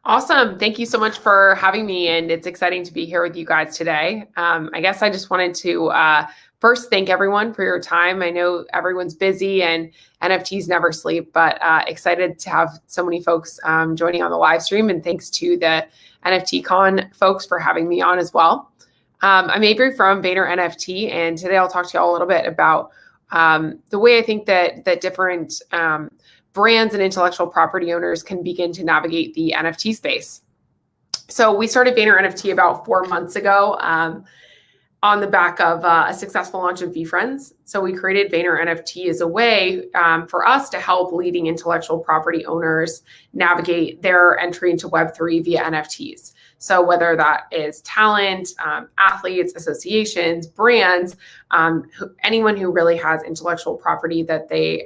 Awesome. Thank you so much for having me. And it's exciting to be here with you guys today. I guess I just wanted to first thank everyone for your time. I know everyone's busy and NFTs never sleep, but excited to have so many folks joining on the live stream. And thanks to the NFTCON folks for having me on as well. I'm Avery from VaynerNFT, and today I'll talk to you all a little bit about the way I think that different brands and intellectual property owners can begin to navigate the NFT space. So we started VaynerNFT about 4 months ago on the back of a successful launch of VeeFriends. So we created VaynerNFT as a way for us to help leading intellectual property owners navigate their entry into Web3 via NFTs. So whether that is talent, athletes, associations, brands, anyone who really has intellectual property that they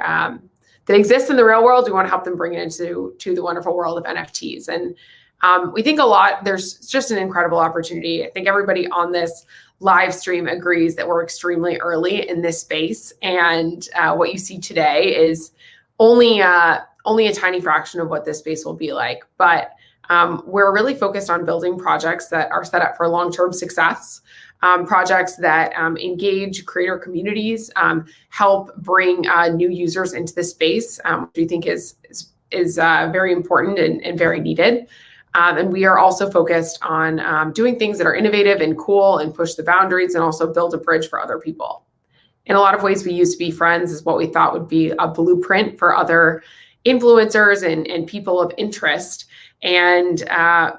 that exists in the real world, we want to help them bring it into the wonderful world of NFTs. And we think there's just an incredible opportunity. I think everybody on this live stream agrees that we're extremely early in this space. And what you see today is only a tiny fraction of what this space will be like. But we're really focused on building projects that are set up for long-term success. Projects that engage creator communities, help bring new users into the space, which we think is very important and very needed. And we are also focused on doing things that are innovative and cool and push the boundaries and also build a bridge for other people. In a lot of ways, we use VeeFriends as what we thought would be a blueprint for other influencers and people of interest. And,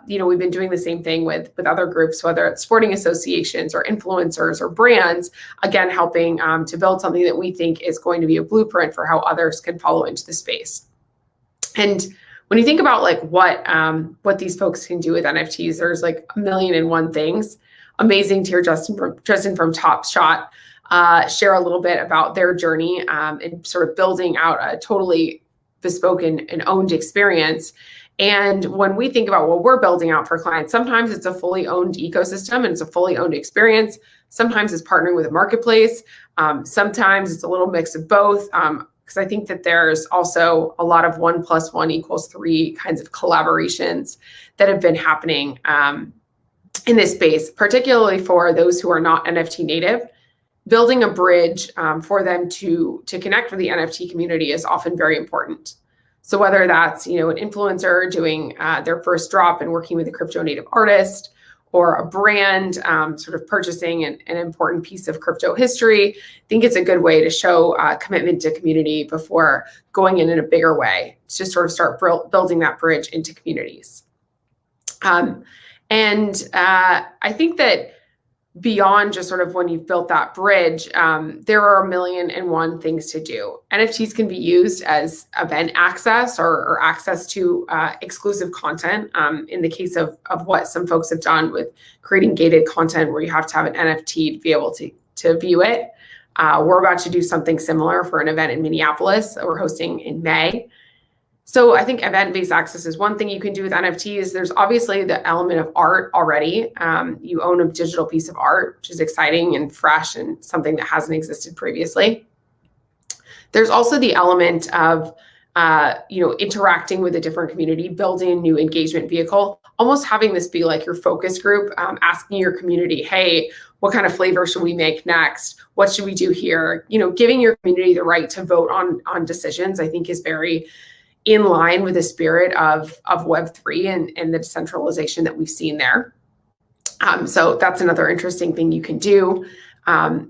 we've been doing the same thing with other groups, whether it's sporting associations or influencers or brands, again, helping to build something that we think is going to be a blueprint for how others can follow into the space. And when you think about like what these folks can do with NFTs, there's like a million and one things. Amazing to hear Justin from Top Shot share a little bit about their journey and sort of building out a totally bespoke and owned experience. And when we think about what we're building out for clients, sometimes it's a fully owned ecosystem and it's a fully owned experience. Sometimes it's partnering with a marketplace. Sometimes it's a little mix of both. Because I think that there's also a lot of 1 + 1 = 3 kinds of collaborations that have been happening in this space, particularly for those who are not NFT native. Building a bridge for them to connect with the NFT community is often very important. So whether that's, an influencer doing their first drop and working with a crypto native artist, or a brand sort of purchasing an important piece of crypto history, I think it's a good way to show commitment to community before going in a bigger way to sort of start building that bridge into communities. And I think that beyond just sort of when you've built that bridge, there are a million and one things to do. NFTs can be used as event access or access to exclusive content. In the case of what some folks have done with creating gated content where you have to have an NFT to be able to view it. We're about to do something similar for an event in Minneapolis that we're hosting in May. So I think event-based access is one thing you can do with NFTs. There's obviously the element of art already. You own a digital piece of art, which is exciting and fresh and something that hasn't existed previously. There's also the element of, interacting with a different community, building a new engagement vehicle, almost having this be like your focus group, asking your community, hey, what kind of flavor should we make next? What should we do here? Giving your community the right to vote on decisions, I think is very in line with the spirit of Web3 and the decentralization that we've seen there. So that's another interesting thing you can do.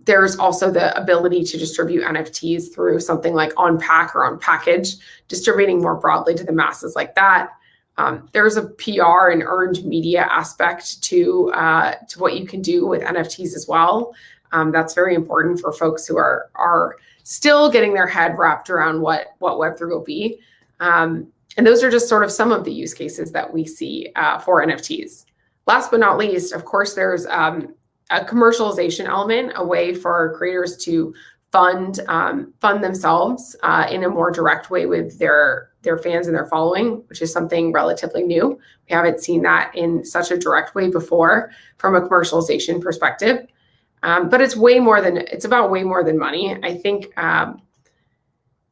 There's also the ability to distribute NFTs through something like on pack or on package, distributing more broadly to the masses like that. There's a PR and earned media aspect to what you can do with NFTs as well. That's very important for folks who are still getting their head wrapped around what Web3 will be. And those are just sort of some of the use cases that we see for NFTs. Last but not least, of course, there's a commercialization element, a way for creators to fund themselves in a more direct way with their fans and their following, which is something relatively new. We haven't seen that in such a direct way before from a commercialization perspective. But it's about way more than money. I think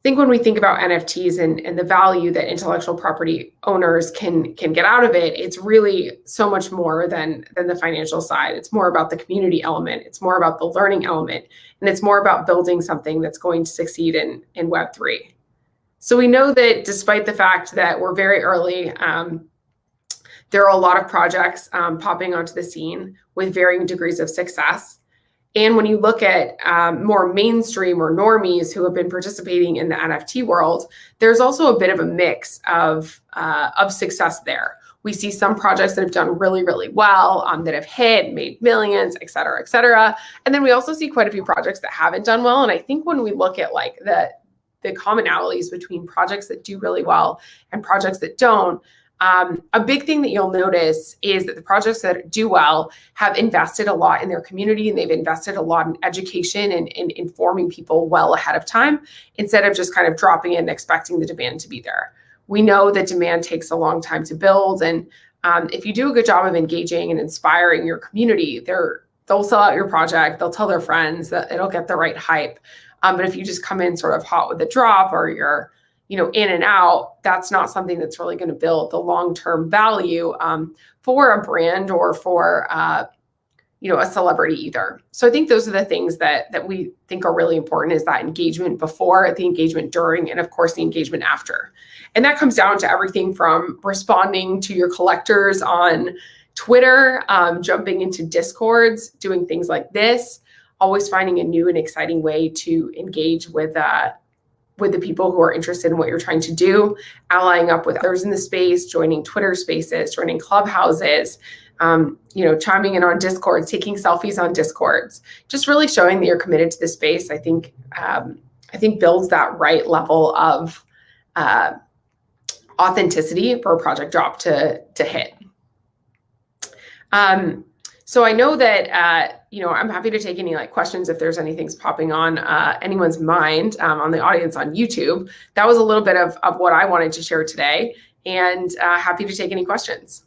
think when we think about NFTs and the value that intellectual property owners can get out of it, it's really so much more than the financial side. It's more about the community element. It's more about the learning element. And it's more about building something that's going to succeed in Web3. So we know that despite the fact that we're very early, there are a lot of projects popping onto the scene with varying degrees of success. And when you look at more mainstream or normies who have been participating in the NFT world, there's also a bit of a mix of success there. We see some projects that have done really, really well, that have hit, made millions, et cetera, et cetera. And then we also see quite a few projects that haven't done well. And I think when we look at like the commonalities between projects that do really well and projects that don't, a big thing that you'll notice is that the projects that do well have invested a lot in their community, and they've invested a lot in education and in informing people well ahead of time, instead of just kind of dropping in and expecting the demand to be there. We know that demand takes a long time to build, and if you do a good job of engaging and inspiring your community, they'll sell out your project, they'll tell their friends, that it'll get the right hype. But if you just come in sort of hot with a drop, or you're in and out, that's not something that's really going to build the long-term value for a brand or for a celebrity either. So I think those are the things that we think are really important, is that engagement before, the engagement during, and of course the engagement after. And that comes down to everything from responding to your collectors on Twitter, jumping into Discords, doing things like this, always finding a new and exciting way to engage with the people who are interested in what you're trying to do, allying up with others in the space, joining Twitter spaces, joining clubhouses, chiming in on Discords, taking selfies on Discords, just really showing that you're committed to the space. I think builds that right level of authenticity for a project drop to hit. So I know that, I'm happy to take any questions if there's anything's popping on anyone's mind on the audience on YouTube. That was a little bit of what I wanted to share today, and happy to take any questions.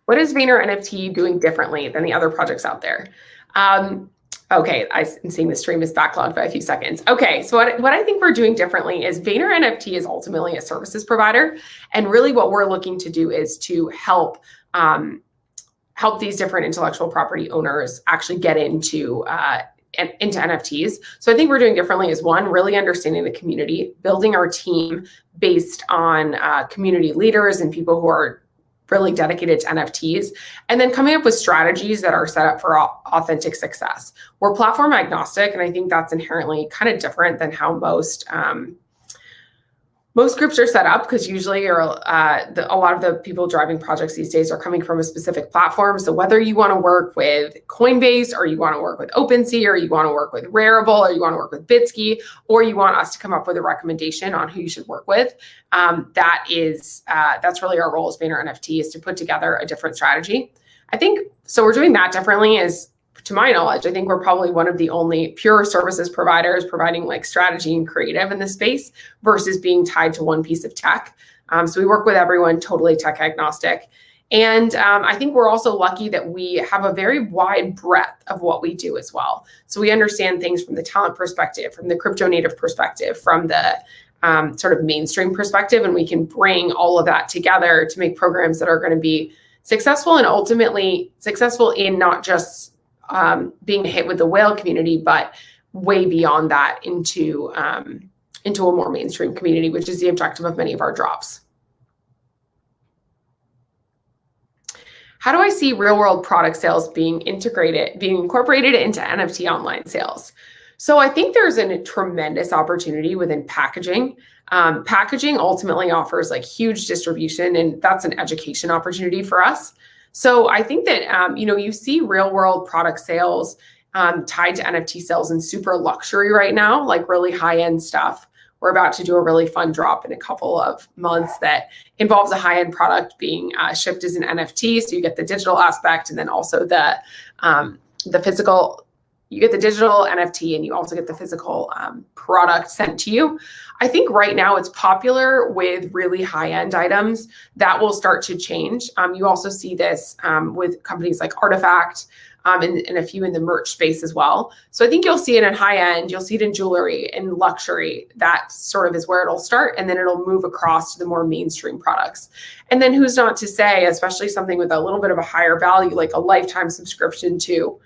What is VaynerNFT doing differently than the other projects out there? Okay, I'm seeing the stream is backlogged by a few seconds. Okay, so what I think we're doing differently is VaynerNFT is ultimately a services provider. And really what we're looking to do is to help these different intellectual property owners actually get into NFTs. So I think we're doing differently is, one, really understanding the community, building our team based on community leaders and people who are really dedicated to NFTs, and then coming up with strategies that are set up for authentic success. We're platform agnostic, and I think that's inherently kind of different than how most groups are set up, because usually a lot of the people driving projects these days are coming from a specific platform. So whether you want to work with Coinbase, or you want to work with OpenSea, or you want to work with Rarible, or you want to work with Bitsky, or you want us to come up with a recommendation on who you should work with, that's really our role as VaynerNFT, is to put together a different strategy. I think so. We're doing that differently. To my knowledge, I think we're probably one of the only pure services providers providing strategy and creative in this space versus being tied to one piece of tech. So we work with everyone, totally tech agnostic. And I think we're also lucky that we have a very wide breadth of what we do as well. So we understand things from the talent perspective, from the crypto native perspective, from the sort of mainstream perspective, and we can bring all of that together to make programs that are going to be successful, and ultimately successful in not just being a hit with the whale community, but way beyond that into a more mainstream community, which is the objective of many of our drops. How do I see real world product sales being incorporated into NFT online sales? So I think there's a tremendous opportunity within packaging. Packaging ultimately offers huge distribution, and that's an education opportunity for us. So I think that, you see real world product sales tied to NFT sales in super luxury right now, really high end stuff. We're about to do a really fun drop in a couple of months that involves a high end product being shipped as an NFT. So you get the digital aspect, and then also the physical you get the digital NFT and you also get the physical product sent to you. I think right now it's popular with really high-end items. That will start to change. You also see this with companies like Artifact and a few in the merch space as well. So I think you'll see it in high-end, you'll see it in jewelry and luxury. That sort of is where it'll start, and then it'll move across to the more mainstream products. And then who's not to say, especially something with a little bit of a higher value, like a lifetime subscription to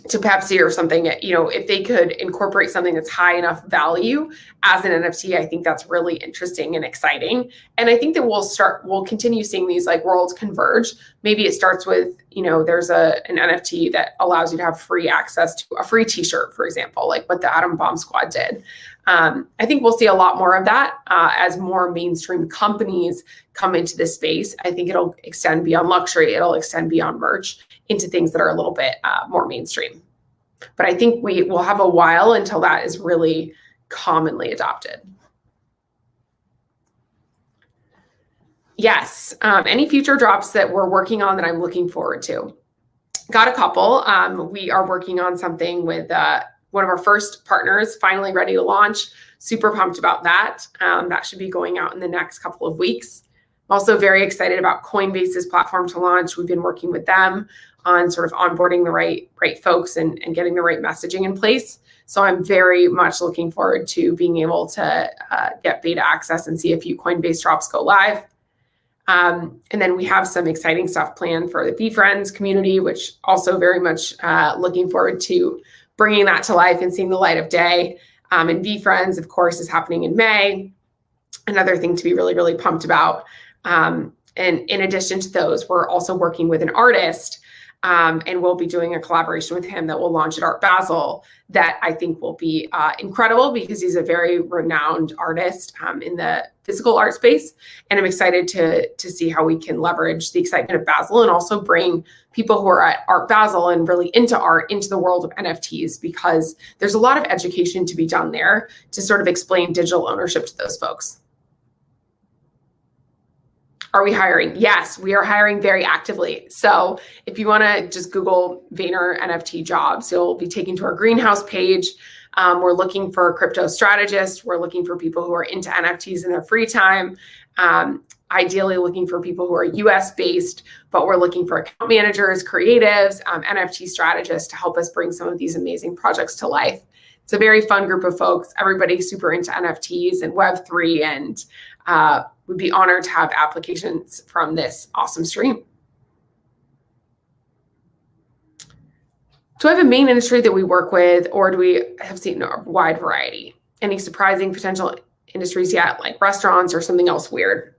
Pepsi or something, if they could incorporate something that's high enough value as an NFT, I think that's really interesting and exciting. And I think that we'll continue seeing these like worlds converge. Maybe it starts with, there's an NFT that allows you to have free access to a free t-shirt, for example, like what the Atom Bomb Squad did. I think we'll see a lot more of that as more mainstream companies come into this space. I think it'll extend beyond luxury. It'll extend beyond merch into things that are a little bit more mainstream. But I think we will have a while until that is really commonly adopted. Yes, any future drops that we're working on that I'm looking forward to. Got a couple. We are working on something with one of our first partners, finally ready to launch. Super pumped about that. That should be going out in the next couple of weeks. I'm also very excited about Coinbase's platform to launch. We've been working with them on sort of onboarding the right folks and getting the right messaging in place. So I'm very much looking forward to being able to get beta access and see a few Coinbase drops go live. And then we have some exciting stuff planned for the VFriends community, which also very much looking forward to bringing that to life and seeing the light of day. And VFriends, of course, is happening in May. Another thing to be really, really pumped about. And in addition to those, we're also working with an artist, and we'll be doing a collaboration with him that will launch at Art Basel that I think will be incredible because he's a very renowned artist in the physical art space. And I'm excited to see how we can leverage the excitement of Basel and also bring people who are at Art Basel and really into art into the world of NFTs, because there's a lot of education to be done there to sort of explain digital ownership to those folks. Are we hiring? Yes, we are hiring very actively. So if you want to just Google Vayner NFT jobs, you'll be taken to our greenhouse page. We're looking for crypto strategists. We're looking for people who are into NFTs in their free time. Ideally looking for people who are US based, but we're looking for account managers, creatives, NFT strategists to help us bring some of these amazing projects to life. It's a very fun group of folks. Everybody's super into NFTs and Web3, and we'd be honored to have applications from this awesome stream. Do I have a main industry that we work with, or do we have seen a wide variety? Any surprising potential industries yet, like restaurants or something else weird?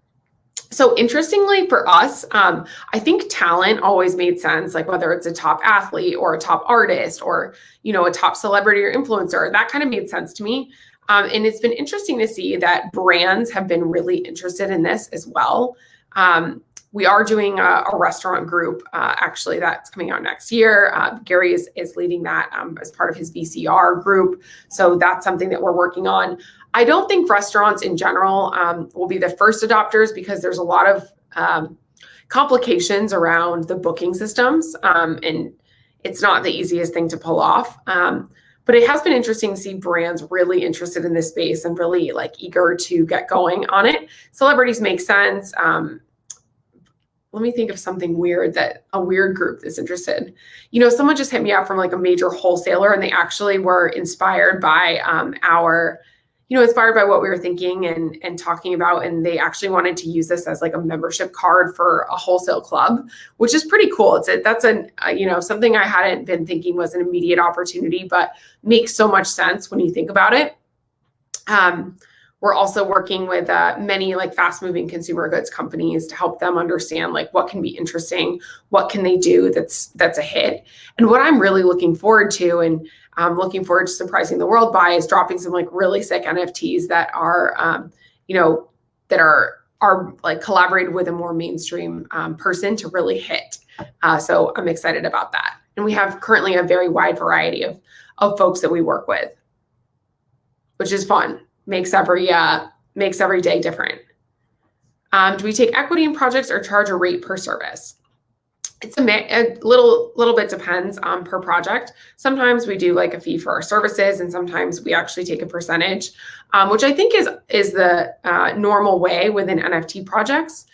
So interestingly for us, I think talent always made sense, like whether it's a top athlete or a top artist or, a top celebrity or influencer, that kind of made sense to me. And it's been interesting to see that brands have been really interested in this as well. We are doing a restaurant group, actually, that's coming out next year. Gary is leading that as part of his VCR group. So that's something that we're working on. I don't think restaurants in general will be the first adopters because there's a lot of complications around the booking systems, and it's not the easiest thing to pull off. But it has been interesting to see brands really interested in this space and really eager to get going on it. Celebrities make sense. Let me think of something weird that a weird group is interested. Someone just hit me up from a major wholesaler, and they actually were inspired by inspired by what we were thinking and talking about. And they actually wanted to use this as a membership card for a wholesale club, which is pretty cool. That's something I hadn't been thinking was an immediate opportunity, but makes so much sense when you think about it. We're also working with many fast moving consumer goods companies to help them understand what can be interesting, what can they do that's a hit. And what I'm really looking forward to, and I'm looking forward to surprising the world by, is dropping some really sick NFTs that are, that are collaborated with a more mainstream person to really hit. So I'm excited about that. And we have currently a very wide variety of folks that we work with, which is fun. Makes every day different. Do we take equity in projects or charge a rate per service? It's a little bit depends per project. Sometimes we do like a fee for our services, and sometimes we actually take a percentage, which I think is the normal way within NFT projects.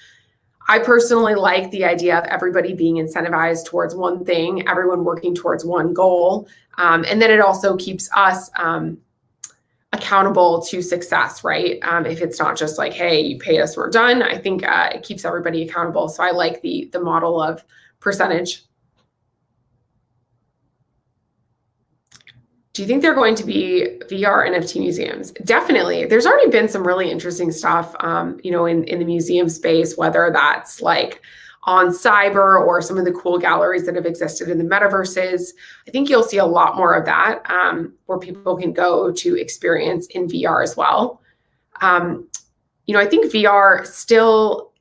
I personally like the idea of everybody being incentivized towards one thing, everyone working towards one goal, and then it also keeps us accountable to success, right? If it's not just like, hey, you paid us, we're done. I think it keeps everybody accountable. So I like the model of percentage. Do you think there are going to be VR NFT museums? Definitely. There's already been some really interesting stuff, in the museum space, whether that's like on cyber or some of the cool galleries that have existed in the metaverses. I think you'll see a lot more of that, where people can go to experience in VR as well. I think VR still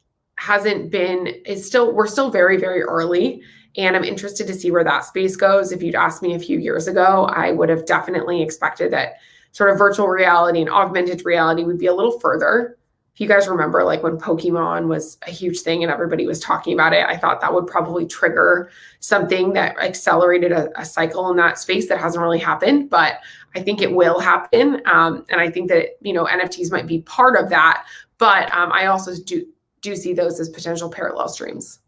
we're still very, very early. And I'm interested to see where that space goes. If you'd asked me a few years ago, I would have definitely expected that sort of virtual reality and augmented reality would be a little further. If you guys remember, like when Pokemon was a huge thing and everybody was talking about it, I thought that would probably trigger something that accelerated a cycle in that space that hasn't really happened, but I think it will happen. And I think that, NFTs might be part of that, but I also do see those as potential parallel streams.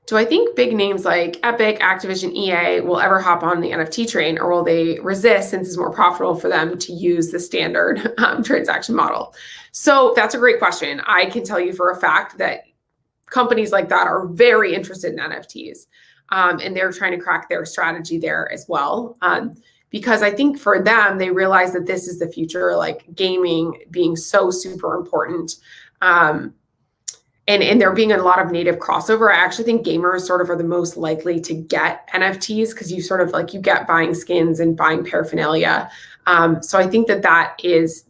Do I think big names like Epic, Activision, EA will ever hop on the NFT train, or will they resist since it's more profitable for them to use the standard transaction model? So that's a great question. I can tell you for a fact that companies like that are very interested in NFTs, and they're trying to crack their strategy there as well. Because I think for them, they realize that this is the future, like gaming being so super important. And there being a lot of native crossover. I actually think gamers sort of are the most likely to get NFTs because you sort of like, you get buying skins and buying paraphernalia. So I think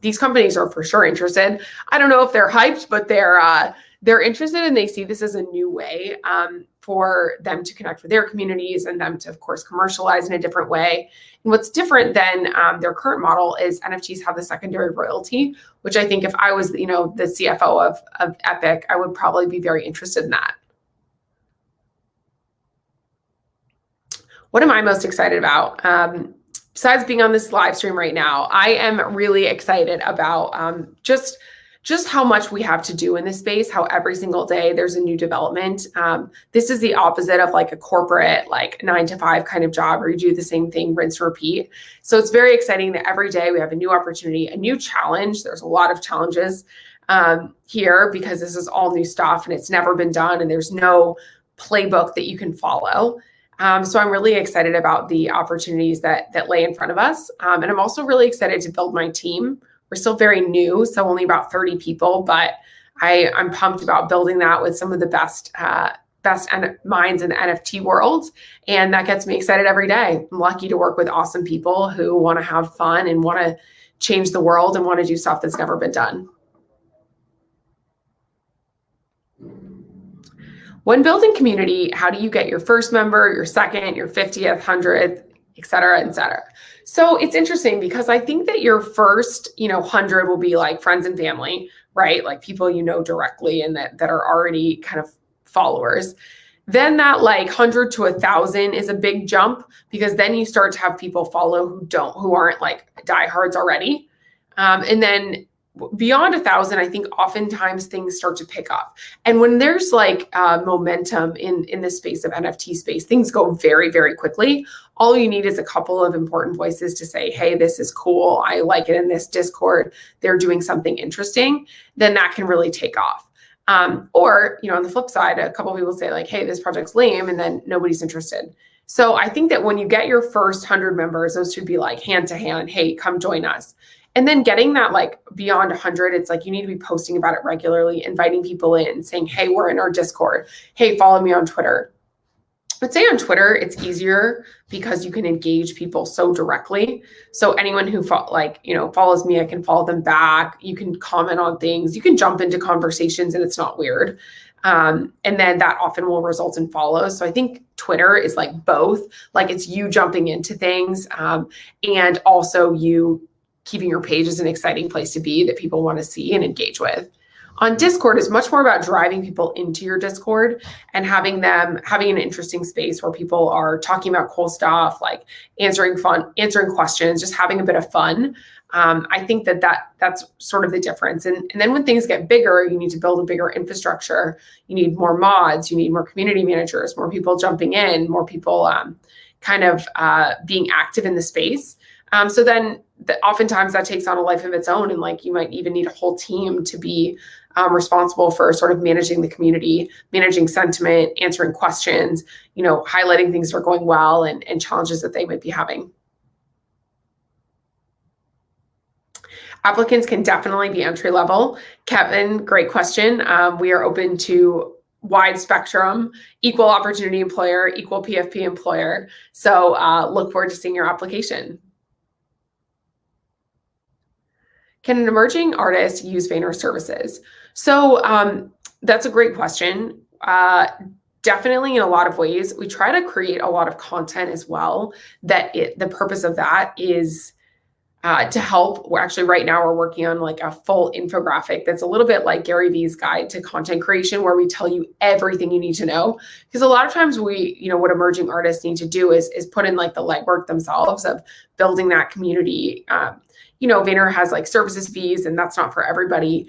these companies are for sure interested. I don't know if they're hyped, but they're interested, and they see this as a new way for them to connect with their communities and them to, of course, commercialize in a different way. And what's different than their current model is NFTs have the secondary royalty, which I think if I was, the CFO of Epic, I would probably be very interested in that. What am I most excited about? Besides being on this live stream right now, I am really excited about just how much we have to do in this space, how every single day there's a new development. This is the opposite of like a corporate, like 9-to-5 kind of job where you do the same thing, rinse, repeat. So it's very exciting that every day we have a new opportunity, a new challenge. There's a lot of challenges here because this is all new stuff and it's never been done and there's no playbook that you can follow. So I'm really excited about the opportunities that lay in front of us. And I'm also really excited to build my team. We're still very new, so only about 30 people, but I'm pumped about building that with some of the best minds in the NFT world. And that gets me excited every day. I'm lucky to work with awesome people who want to have fun and want to change the world and want to do stuff that's never been done. When building community, how do you get your first member, your second, your 50th, 100th, et cetera, et cetera? So it's interesting because I think that your first, 100 will be like friends and family, right? Like people directly and that are already kind of followers. Then that like 100 to 1,000 is a big jump because then you start to have people follow who aren't like diehards already. And then beyond 1,000, I think oftentimes things start to pick up. And when there's like momentum in the space of NFT space, things go very, very quickly. All you need is a couple of important voices to say, hey, this is cool. I like it in this Discord. They're doing something interesting. Then that can really take off. Or, on the flip side, a couple of people say like, hey, this project's lame, and then nobody's interested. So I think that when you get your first 100 members, those should be like hand to hand, hey, come join us. And then getting that like beyond 100, it's like you need to be posting about it regularly, inviting people in, saying, hey, we're in our Discord. Hey, follow me on Twitter. I'd say on Twitter, it's easier because you can engage people so directly. So anyone who follows me, I can follow them back. You can comment on things. You can jump into conversations and it's not weird. And then that often will result in follows. So I think Twitter is like both, like it's you jumping into things and also you keeping your page as an exciting place to be that people want to see and engage with. On Discord is much more about driving people into your Discord and having an interesting space where people are talking about cool stuff, like answering questions, just having a bit of fun. I think that's sort of the difference. And then when things get bigger, you need to build a bigger infrastructure. You need more mods, you need more community managers, more people jumping in, more people being active in the space. So then oftentimes that takes on a life of its own. And like, you might even need a whole team to be responsible for sort of managing the community, managing sentiment, answering questions, highlighting things that are going well and challenges that they might be having. Applicants can definitely be entry level. Kevin, great question. We are open to wide spectrum, equal opportunity employer, equal PFP employer. So look forward to seeing your application. Can an emerging artist use Vayner services? So that's a great question. Definitely in a lot of ways. We try to create a lot of content as well. The purpose of that is to help. Right now we're working on like a full infographic that's a little bit like Gary Vee's guide to content creation, where we tell you everything you need to know. Because a lot of times what emerging artists need to do is put in like the legwork themselves of building that community. Vayner has like services fees, and that's not for everybody.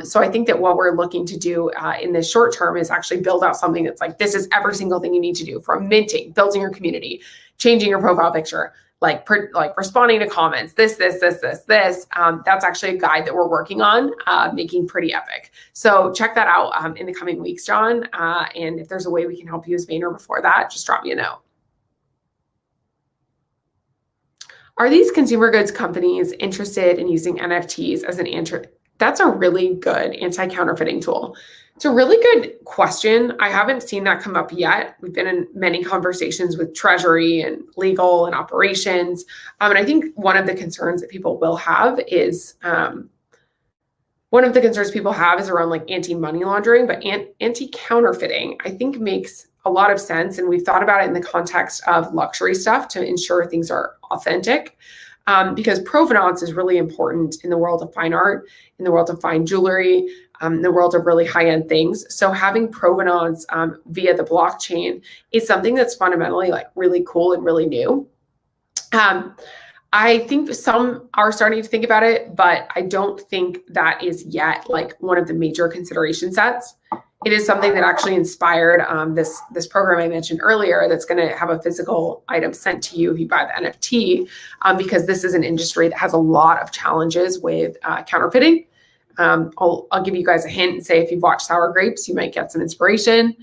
So I think that what we're looking to do in the short term is actually build out something that's like, this is every single thing you need to do, from minting, building your community, changing your profile picture, like responding to comments, this. That's actually a guide that we're working on, making pretty epic. So check that out in the coming weeks, John. And if there's a way we can help you use Vayner before that, just drop me a note. Are these consumer goods companies interested in using NFTs as an answer? That's a really good anti-counterfeiting tool. It's a really good question. I haven't seen that come up yet. We've been in many conversations with Treasury and legal and operations. And I think one of the concerns that people will have is around like anti-money laundering, but anti-counterfeiting, I think, makes a lot of sense. And we've thought about it in the context of luxury stuff to ensure things are authentic. Because provenance is really important in the world of fine art, in the world of fine jewelry, in the world of really high-end things. So having provenance via the blockchain is something that's fundamentally like really cool and really new. I think some are starting to think about it, but I don't think that is yet like one of the major consideration sets. It is something that actually inspired this program I mentioned earlier that's going to have a physical item sent to you if you buy the NFT, because this is an industry that has a lot of challenges with counterfeiting. I'll give you guys a hint and say if you've watched Sour Grapes, you might get some inspiration.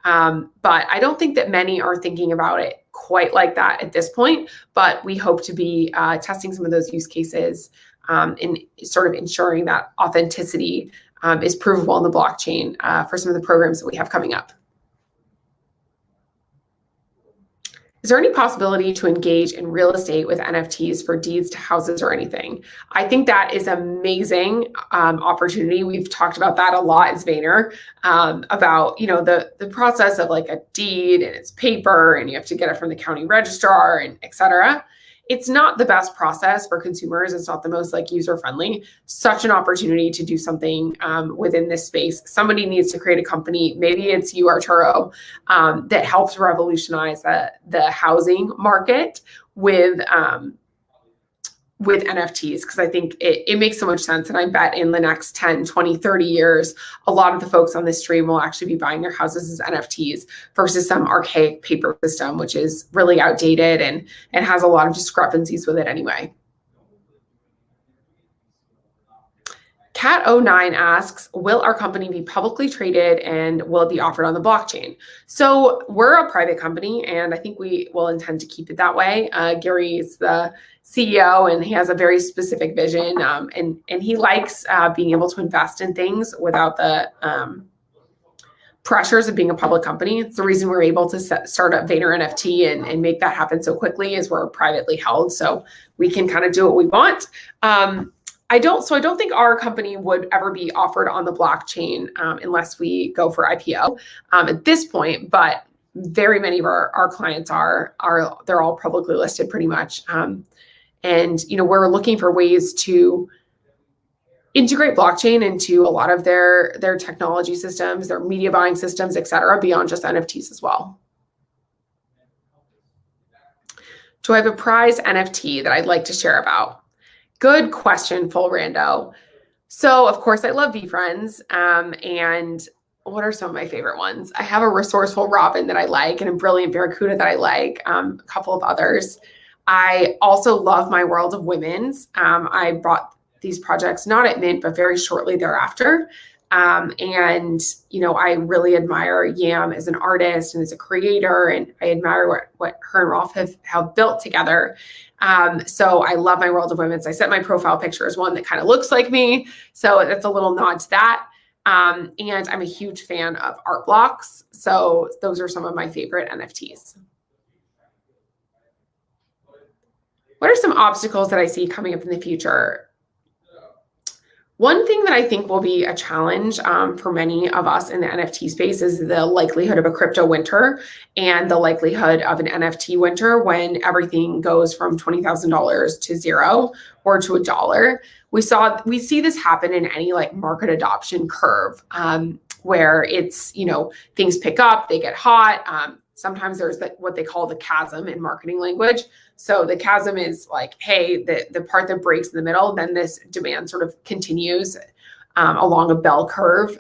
But I don't think that many are thinking about it quite like that at this point, but we hope to be testing some of those use cases in sort of ensuring that authenticity is provable in the blockchain for some of the programs that we have coming up. Is there any possibility to engage in real estate with NFTs for deeds to houses or anything? I think that is amazing opportunity. We've talked about that a lot as Vayner, about the process of like a deed and it's paper and you have to get it from the county registrar and et cetera. It's not the best process for consumers. It's not the most like user-friendly. Such an opportunity to do something within this space. Somebody needs to create a company. Maybe it's you, Arturo, that helps revolutionize the housing market with NFTs, because I think it makes so much sense. And I bet in the next 10, 20, 30 years, a lot of the folks on this stream will actually be buying their houses as NFTs versus some archaic paper system, which is really outdated and has a lot of discrepancies with it anyway. Cat09 asks, will our company be publicly traded and will it be offered on the blockchain? So we're a private company and I think we will intend to keep it that way. Gary is the CEO and he has a very specific vision, and he likes being able to invest in things without the pressures of being a public company. It's the reason we're able to start up VaynerNFT and make that happen so quickly, is we're privately held, so we can kind of do what we want. I don't think our company would ever be offered on the blockchain unless we go for IPO at this point, but very many of our clients they're all publicly listed pretty much. And we're looking for ways to integrate blockchain into a lot of their technology systems, their media buying systems, et cetera, beyond just NFTs as well. Do I have a prize NFT that I'd like to share about? Good question, full rando. So of course I love VeeFriends, and what are some of my favorite ones? I have a resourceful robin that I like and a brilliant barracuda that I like, a couple of others. I also love my World of Women's. I bought these projects not at mint, but very shortly thereafter. And, you know, I really admire Yam as an artist and as a creator, and I admire what her and Rolf have built together. So I love my World of Women's. I set my profile picture as one that kind of looks like me. So that's a little nod to that. And I'm a huge fan of art blocks. So those are some of my favorite NFTs. What are some obstacles that I see coming up in the future? One thing that I think will be a challenge for many of us in the NFT space is the likelihood of a crypto winter and the likelihood of an NFT winter when everything goes from $20,000 to zero or to $1. We see this happen in any like market adoption curve where it's, you know, things pick up, they get hot. Sometimes there's what they call the chasm in marketing language. So the chasm is like, hey, the part that breaks in the middle, then this demand sort of continues along a bell curve,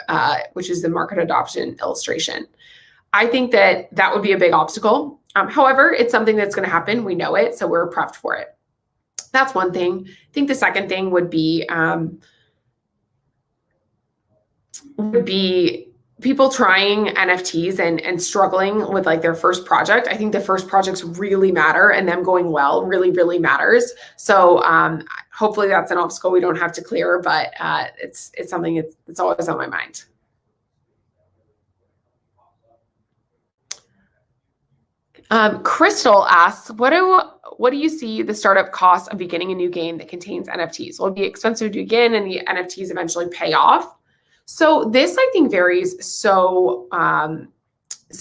which is the market adoption illustration. I think that would be a big obstacle. However, it's something that's going to happen. We know it, so we're prepped for it. That's one thing. I think the second thing would be people trying NFTs and struggling with like their first project. I think the first projects really matter, and them going well really, really matters. So hopefully that's an obstacle we don't have to clear, but it's something that's always on my mind. Crystal asks, what do you see the startup cost of beginning a new game that contains NFTs? Will it be expensive to begin and the NFTs eventually pay off? So this, I think, varies so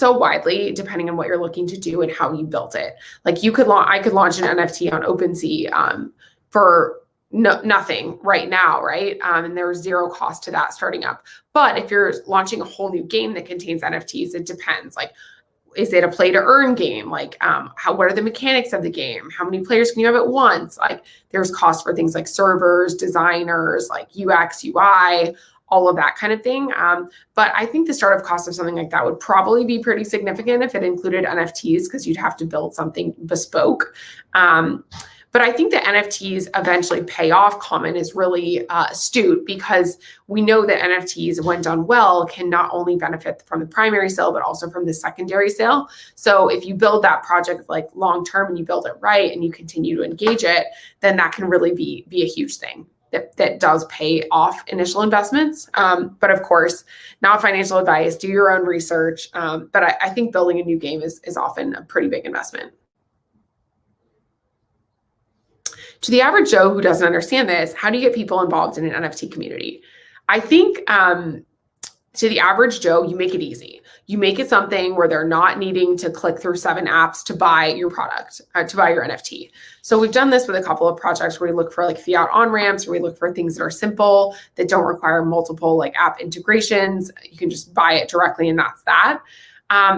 widely depending on what you're looking to do and how you built it. Like I could launch an NFT on OpenSea for nothing right now, right? And there's zero cost to that starting up. But if you're launching a whole new game that contains NFTs, it depends. Like, is it a play to earn game? Like, what are the mechanics of the game? How many players can you have at once? Like, there's cost for things like servers, designers, like UX, UI, all of that kind of thing. But I think the startup cost of something like that would probably be pretty significant if it included NFTs, because you'd have to build something bespoke. But I think the NFTs eventually pay off comment is really astute, because we know that NFTs, when done well, can not only benefit from the primary sale, but also from the secondary sale. So if you build that project like long-term and you build it right and you continue to engage it, then that can really be a huge thing that does pay off initial investments. But of course, not financial advice, do your own research. But I think building a new game is often a pretty big investment. To the average Joe who doesn't understand this, how do you get people involved in an NFT community? I think to the average Joe, you make it easy. You make it something where they're not needing to click through 7 apps to buy your product, to buy your NFT. So we've done this with a couple of projects where we look for like fiat on-ramps, where we look for things that are simple, that don't require multiple like app integrations. You can just buy it directly and that's that.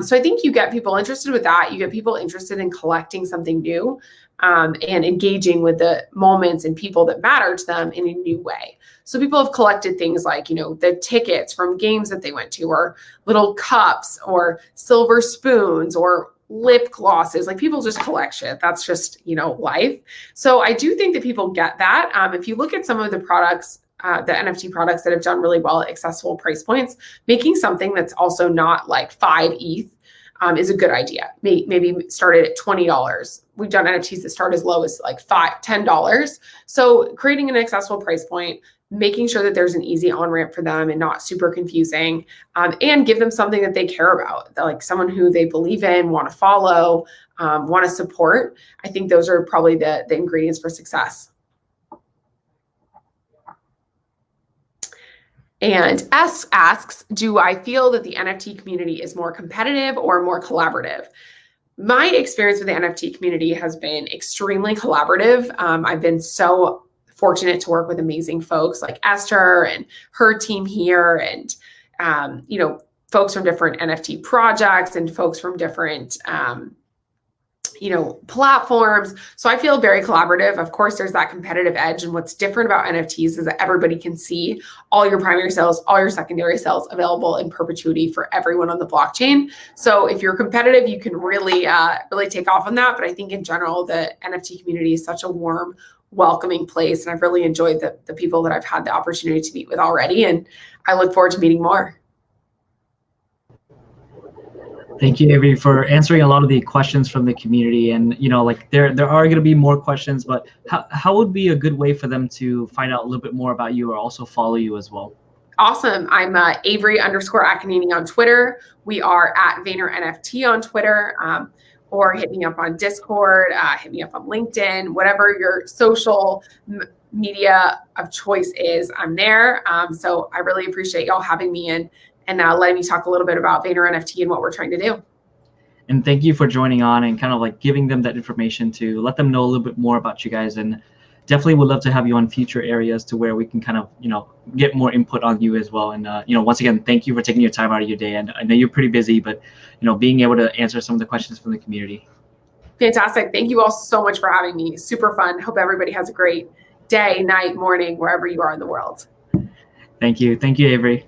So I think you get people interested with that. You get people interested in collecting something new and engaging with the moments and people that matter to them in a new way. So people have collected things like, you know, the tickets from games that they went to, or little cups, or silver spoons, or lip glosses. Like, people just collect shit. That's just, you know, life. So I do think that people get that. If you look at some of the products, the NFT products that have done really well at accessible price points, making something that's also not like 5 ETH is a good idea. Maybe start it at $20. We've done NFTs that start as low as like $10. So creating an accessible price point, making sure that there's an easy on-ramp for them and not super confusing, and give them something that they care about, like someone who they believe in, want to follow, want to support. I think those are probably the ingredients for success. And S asks, do I feel that the NFT community is more competitive or more collaborative? My experience with the NFT community has been extremely collaborative. I've been so fortunate to work with amazing folks like Esther and her team here, and folks from different NFT projects and folks from different platforms. So I feel very collaborative. Of course, there's that competitive edge. And what's different about NFTs is that everybody can see all your primary sales, all your secondary sales available in perpetuity for everyone on the blockchain. So if you're competitive, you can really take off on that. But I think in general, the NFT community is such a warm, welcoming place. And I've really enjoyed the people that I've had the opportunity to meet with already. And I look forward to meeting more. Thank you, Avery, for answering a lot of the questions from the community. And there are going to be more questions, but how would be a good way for them to find out a little bit more about you or also follow you as well? Awesome. I'm Avery _Akkineni on Twitter. We are at VaynerNFT on Twitter, or hit me up on Discord, hit me up on LinkedIn, whatever your social media of choice is, I'm there. So I really appreciate y'all having me in and letting me talk a little bit about Vayner NFT and what we're trying to do. And thank you for joining on and kind of like giving them that information to let them know a little bit more about you guys. And definitely would love to have you on future areas to where we can kind of, get more input on you as well. And, once again, thank you for taking your time out of your day. And I know you're pretty busy, but, being able to answer some of the questions from the community. Fantastic. Thank you all so much for having me. Super fun. Hope everybody has a great day, night, morning, wherever you are in the world. Thank you. Thank you, Avery.